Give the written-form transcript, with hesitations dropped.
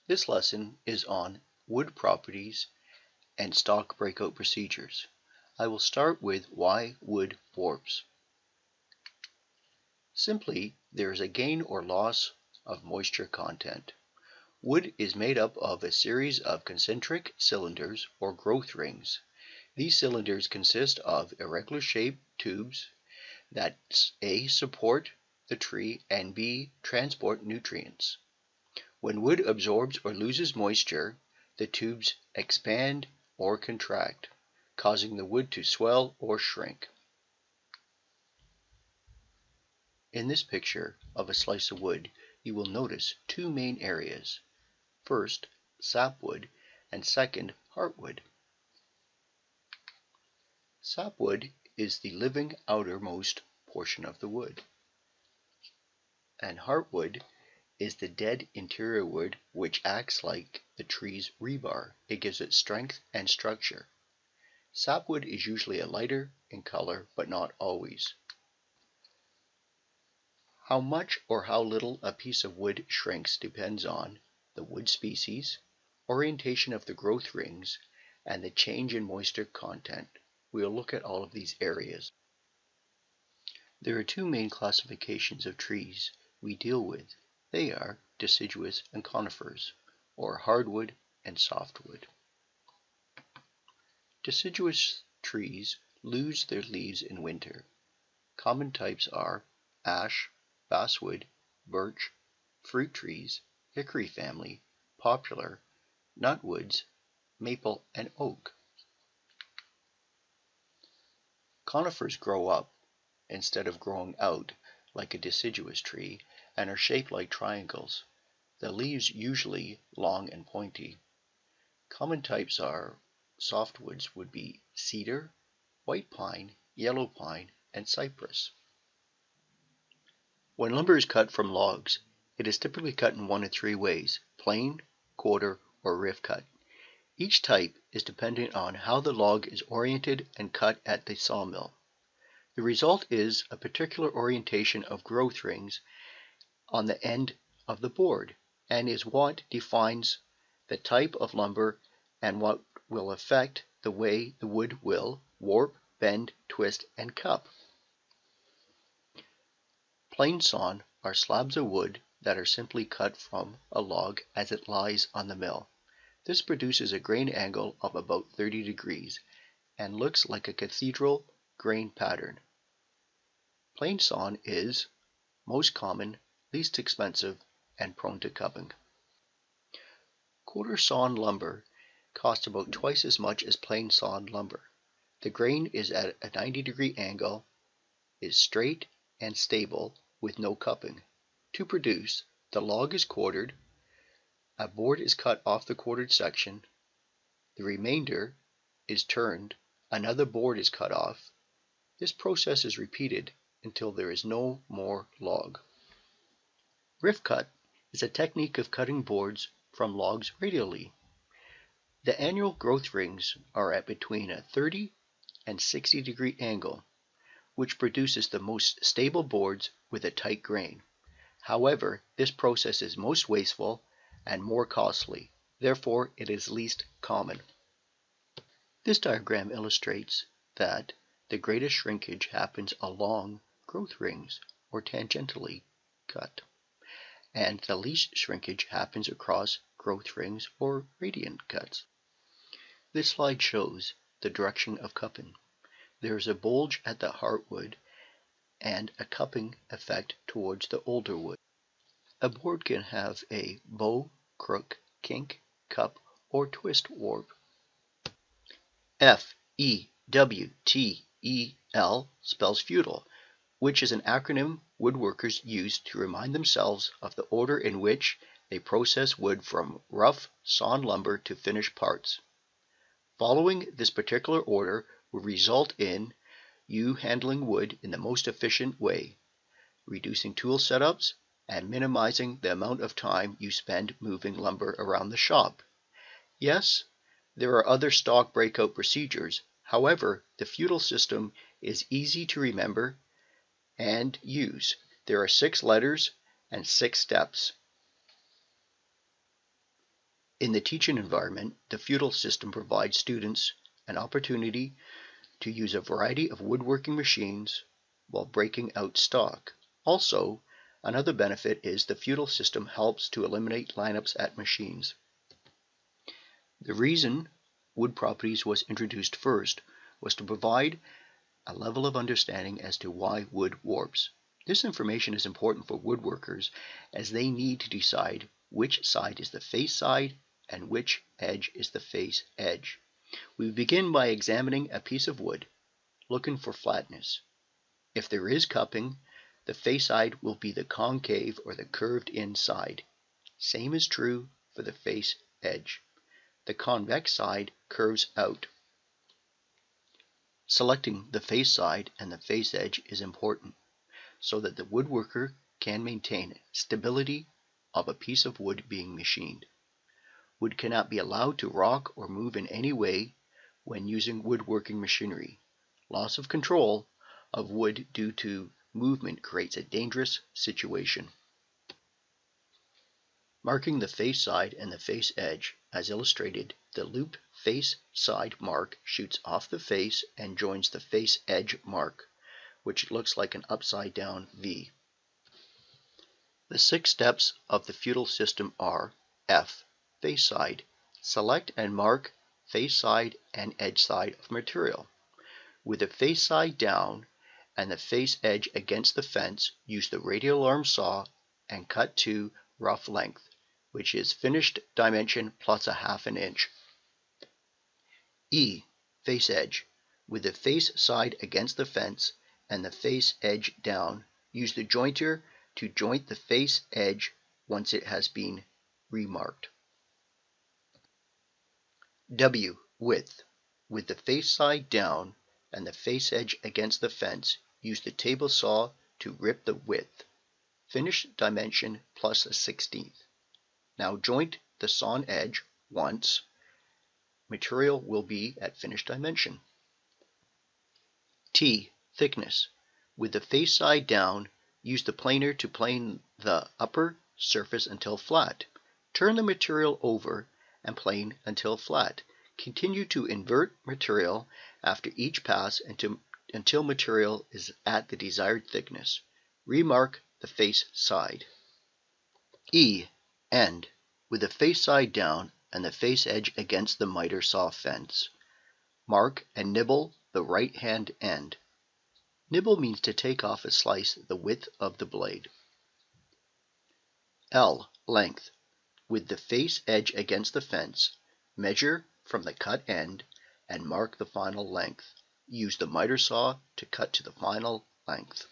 This lesson is on wood properties and stock breakout procedures. I will start with why wood warps. Simply, there is a gain or loss of moisture content. Wood is made up of a series of concentric cylinders or growth rings. These cylinders consist of irregular shaped tubes that A. support the tree and B. transport nutrients. When wood absorbs or loses moisture, the tubes expand or contract, causing the wood to swell or shrink. In this picture of a slice of wood, you will notice two main areas. First, sapwood, and second, heartwood. Sapwood is the living outermost portion of the wood, and heartwood is the dead interior wood which acts like the tree's rebar. It gives it strength and structure. Sapwood is usually a lighter in color, but not always. How much or how little a piece of wood shrinks depends on the wood species, orientation of the growth rings, and the change in moisture content. We will look at all of these areas. There are two main classifications of trees we deal with. They are deciduous and conifers, or hardwood and softwood. Deciduous trees lose their leaves in winter. Common types are ash, basswood, birch, fruit trees, hickory family, poplar, nutwoods, maple, and oak. Conifers grow up instead of growing out like a deciduous tree and are shaped like triangles. The leaves usually long and pointy. Common types are softwoods would be cedar, white pine, yellow pine, and cypress. When lumber is cut from logs, it is typically cut in one of three ways: plane, quarter, or rift cut. Each type is dependent on how the log is oriented and cut at the sawmill. The result is a particular orientation of growth rings on the end of the board, and is what defines the type of lumber and what will affect the way the wood will warp, bend, twist, and cup. Plane sawn are slabs of wood that are simply cut from a log as it lies on the mill. This produces a grain angle of about 30 degrees and looks like a cathedral grain pattern. Plane sawn is most common, least expensive, and prone to cupping. Quarter sawn lumber costs about twice as much as plane sawn lumber. The grain is at a 90-degree angle, is straight and stable with no cupping. To produce, the log is quartered, a board is cut off the quartered section, the remainder is turned, another board is cut off. This process is repeated until there is no more log. Rift cut is a technique of cutting boards from logs radially. The annual growth rings are at between a 30 and 60-degree angle, which produces the most stable boards with a tight grain. However, this process is most wasteful and more costly. Therefore, it is least common. This diagram illustrates that the greatest shrinkage happens along growth rings or tangentially cut, and the least shrinkage happens across growth rings or radiant cuts. This slide shows the direction of cupping. There is a bulge at the heartwood and a cupping effect towards the older wood. A board can have a bow, crook, kink, cup, or twist warp. FEWTEL spells feudal, which is an acronym woodworkers use to remind themselves of the order in which they process wood from rough sawn lumber to finished parts. Following this particular order will result in you handling wood in the most efficient way, reducing tool setups and minimizing the amount of time you spend moving lumber around the shop. Yes, there are other stock breakout procedures. However, the feudal system is easy to remember and use. There are 6 letters and 6 steps. In the teaching environment, the feudal system provides students an opportunity to use a variety of woodworking machines while breaking out stock. Also, another benefit is the feudal system helps to eliminate lineups at machines. The reason wood properties was introduced first was to provide a level of understanding as to why wood warps. This information is important for woodworkers as they need to decide which side is the face side and which edge is the face edge. We begin by examining a piece of wood, looking for flatness. If there is cupping, the face side will be the concave or the curved in side. Same is true for the face edge. The convex side curves out. Selecting the face side and the face edge is important so that the woodworker can maintain stability of a piece of wood being machined. Wood cannot be allowed to rock or move in any way when using woodworking machinery. Loss of control of wood due to movement creates a dangerous situation. Marking the face side and the face edge, as illustrated, the looped face side mark shoots off the face and joins the face edge mark, which looks like an upside down V. The 6 steps of the feudal system are: F. Face side. Select and mark face side and edge side of material. With the face side down and the face edge against the fence, use the radial arm saw and cut to rough length, which is finished dimension plus 1/2 inch. E. Face edge. With the face side against the fence and the face edge down, use the jointer to joint the face edge once it has been remarked. W. Width. With the face side down and the face edge against the fence, use the table saw to rip the width. Finish dimension plus 1/16. Now joint the sawn edge once. Material will be at finished dimension. T. Thickness. With the face side down, use the planer to plane the upper surface until flat. Turn the material over and plane until flat. Continue to invert material after each pass until material is at the desired thickness. Remark the face side. E. End. With the face side down and the face edge against the miter saw fence, mark and nibble the right hand end. Nibble means to take off a slice the width of the blade. L. Length. With the face edge against the fence, measure from the cut end and mark the final length. Use the miter saw to cut to the final length.